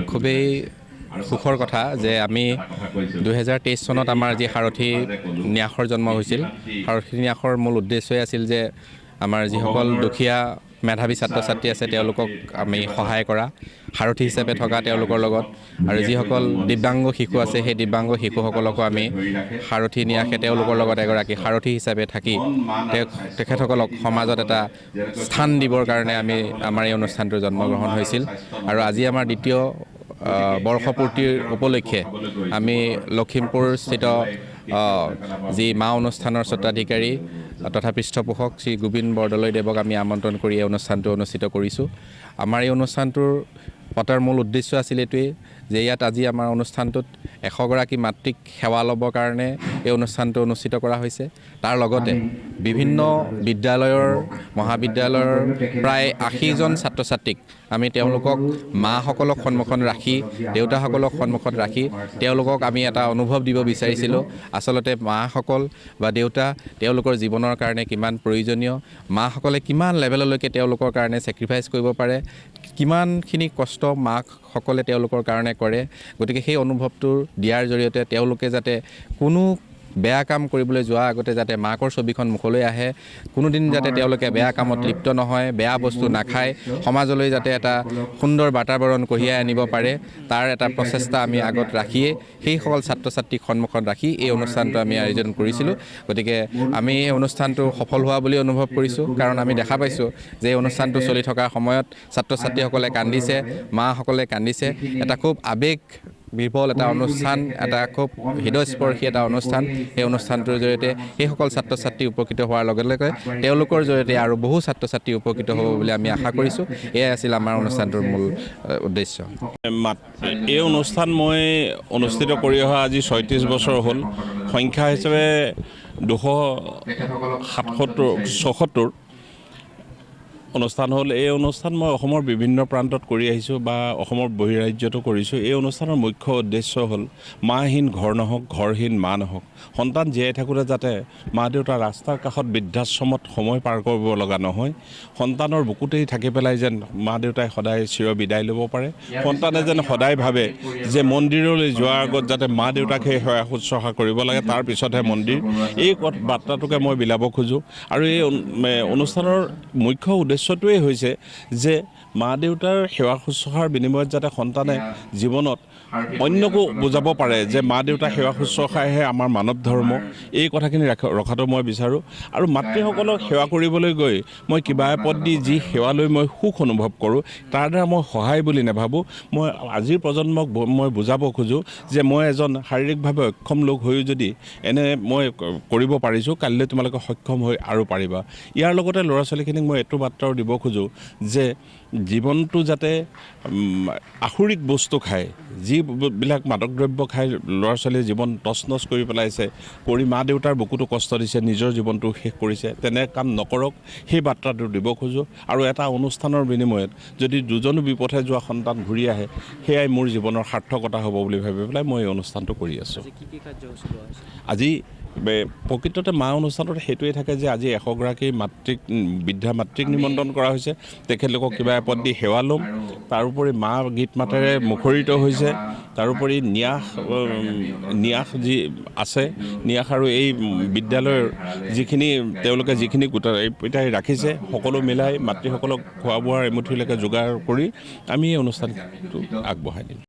খুবেই সুখৰ কথা যে আমি 2023 চনত আমাৰ যি সাৰথী ন্যাসৰ জন্ম হৈছিল সাৰথী ন্যাসৰ মূল উদ্দেশ্যই আছিল যে আমাৰ যিসকল দুখীয়া মেধাৱী ছাত্ৰ ছাত্ৰী আছে তেওঁলোকক আমি সহায় কৰা সাৰথী হিচাপে থকা তেওঁলোকৰ লগত আৰু যিসকল দিব্যাংগ শিশু আছে সেই দিব্যাংগ শিশুসকলকো আমি সাৰথী ন্যাসে তেওঁলোকৰ লগত এগৰাকী সাৰথী হিচাপে থাকি তেখেতসকলক সমাজত এটা স্থান দিবৰ কাৰণে আমাৰ এই অনুষ্ঠানটোৰ জন্মগ্ৰহণ হৈছিল আৰু আজি আমাৰ দ্বিতীয় বৰ্ষপূৰ্তিৰ উপলক্ষে আমি লখিমপুৰস্থিত যি মা অনুষ্ঠানৰ স্বত্বাধিকাৰী তথা পৃষ্ঠপোষক শ্ৰী গোবিন্দ বৰদলৈদেৱক আমি আমন্ত্ৰণ কৰি এই অনুষ্ঠানটো অনুষ্ঠিত কৰিছোঁ। আমাৰ এই অনুষ্ঠানটোৰ পতাৰ মূল উদ্দেশ্য আছিল এইটোৱেই যে ইয়াত আজি আমাৰ অনুষ্ঠানটোত 100 গৰাকী মাতৃক সেৱা ল'বৰ কাৰণে এই অনুষ্ঠানটো অনুষ্ঠিত কৰা হৈছে। তাৰ লগতে বিভিন্ন বিদ্যালয়ৰ মহাবিদ্যালয়ৰ প্ৰায় 80জন ছাত্ৰ ছাত্ৰীক আমি তেওঁলোকক মাসকলক সন্মুখত ৰাখি দেউতাসকলক সন্মুখত ৰাখি তেওঁলোকক আমি এটা অনুভৱ দিব বিচাৰিছিলোঁ আচলতে মাসকল বা দেউতা তেওঁলোকৰ জীৱনৰ কাৰণে কিমান প্ৰয়োজনীয়, মাসকলে কিমান লেভেললৈকে তেওঁলোকৰ কাৰণে ছেক্ৰিফাইচ কৰিব পাৰে, কিমানখিনি কষ্ট মাকসকলে তেওঁলোকৰ কাৰণে কৰে। গতিকে সেই অনুভৱটো দিয়াৰ জৰিয়তে তেওঁলোকে যাতে কোনো বেয়া কাম কৰিবলৈ যোৱাৰ আগতে যাতে মাকৰ ছবিখন মুখলৈ আহে, কোনোদিন যাতে তেওঁলোকে বেয়া কামত লিপ্ত নহয়, বেয়া বস্তু নাখায়, সমাজলৈ যাতে এটা সুন্দৰ বাতাবৰণ কঢ়িয়াই আনিব পাৰে তাৰ এটা প্ৰচেষ্টা আমি আগত ৰাখিয়ে সেইসকল ছাত্ৰ ছাত্ৰীক সন্মুখত ৰাখি এই অনুষ্ঠানটো আমি আয়োজন কৰিছিলোঁ। গতিকে আমি এই অনুষ্ঠানটো সফল হোৱা বুলি অনুভৱ কৰিছোঁ, কাৰণ আমি দেখা পাইছোঁ যে এই অনুষ্ঠানটো চলি থকাৰ সময়ত ছাত্ৰ ছাত্ৰীসকলে কান্দিছে, মাসকলে কান্দিছে। এটা খুব আৱেগ বিভল এটা অনুষ্ঠান, এটা খুব হৃদয়স্পৰ্শী এটা অনুষ্ঠান। সেই অনুষ্ঠানটোৰ জৰিয়তে সেইসকল ছাত্ৰ ছাত্ৰী উপকৃত হোৱাৰ লগে লগে তেওঁলোকৰ জৰিয়তে আৰু বহু ছাত্ৰ ছাত্ৰী উপকৃত হ'ব বুলি আমি আশা কৰিছোঁ। এয়াই আছিল আমাৰ অনুষ্ঠানটোৰ মূল উদ্দেশ্য। এই অনুষ্ঠান মই অনুষ্ঠিত কৰি অহা আজি 36 বছৰ হ'ল। সংখ্যা হিচাপে 276 অনুষ্ঠান হ'ল। এই অনুষ্ঠান মই অসমৰ বিভিন্ন প্ৰান্তত কৰি আহিছোঁ বা অসমৰ বহিৰাজ্যতো কৰিছোঁ। এই অনুষ্ঠানৰ মুখ্য উদ্দেশ্য হ'ল মাহীন ঘৰ নহওক, ঘৰহীন মা নহওক, সন্তান জীয়াই থাকোঁতে যাতে মা দেউতা ৰাস্তাৰ কাষত বৃদ্ধাশ্ৰমত সময় পাৰ কৰিব লগা নহয়, সন্তানৰ বুকুতেই থাকি পেলাই যেন মা দেউতাই সদায় চিৰ বিদায় ল'ব পাৰে, সন্তানে যেন সদায় ভাবে যে মন্দিৰলৈ যোৱাৰ আগত যাতে মা দেউতাকহে সেৱা শুশ্ৰূষা কৰিব লাগে, তাৰ পিছতহে মন্দিৰ। এই বাৰ্তাটোকে মই বিলাব খোজোঁ। আৰু এই অনুষ্ঠানৰ মুখ্য উদ্দেশ্যটোৱেই হৈছে যে মা দেউতাৰ সেৱা শুশ্ৰূষাৰ বিনিময়ত যাতে সন্তানে জীৱনত অন্যকো বুজাব পাৰে যে মা দেউতাৰ সেৱা শুশ্ৰূষাহে আমাৰ মানৱ ধৰ্ম। এই কথাখিনি ৰখাটো মই বিচাৰোঁ। আৰু মাতৃসকলক সেৱা কৰিবলৈ গৈ মই কিবা এপদ দি যি সেৱা লৈ মই সুখ অনুভৱ কৰোঁ, তাৰ দ্বাৰা মই সহায় বুলি নাভাবোঁ। মই আজিৰ প্ৰজন্মক মই বুজাব খোজোঁ যে মই এজন শাৰীৰিকভাৱে অক্ষম লোক হৈও যদি এনে মই কৰিব পাৰিছোঁ, কালিলৈ তোমালোকে সক্ষম হৈ আৰু পাৰিবা। ইয়াৰ লগতে ল'ৰা ছোৱালীখিনিক মই এইটো বাৰ্তাও দিব খোজোঁ যে জীৱনটো যাতে আসুৰিক বস্তু খায়, যিবিলাক মাদক দ্ৰব্য খাই ল'ৰা ছোৱালীয়ে জীৱন তছনছ কৰি পেলাইছে, কৰি মা দেউতাৰ বুকুতো কষ্ট দিছে, নিজৰ জীৱনটো শেষ কৰিছে, তেনে কাম নকৰক, সেই বাৰ্তাটো দিব খোজোঁ। আৰু এটা অনুষ্ঠানৰ বিনিময়ত যদি দুজনো বিপথে যোৱা সন্তান ঘূৰি আহে, সেয়াই মোৰ জীৱনৰ সাৰ্থকতা হ'ব বুলি ভাবি পেলাই মই এই অনুষ্ঠানটো কৰি আছোঁ। আজি প্ৰকৃততে মা অনুষ্ঠানত সেইটোৱে থাকে যে আজি 100 গৰাকী বৃদ্ধা মাতৃক নিমন্ত্ৰণ কৰা হৈছে, তেখেতলোকক কিবা এপদ দি সেৱা ল'ম। তাৰোপৰি মা গীত মাতেৰে মুখৰিত হৈছে। তাৰোপৰি ন্যাস যি আছে, ন্যাস আৰু এই বিদ্যালয়ৰ তেওঁলোকে যিখিনি গোটাই ৰাখিছে, সকলো মিলাই মাতৃসকলক খোৱা বোৱাৰ এমুঠিলৈকে যোগাৰ কৰি আমি এই অনুষ্ঠানটো আগবঢ়াই দিম।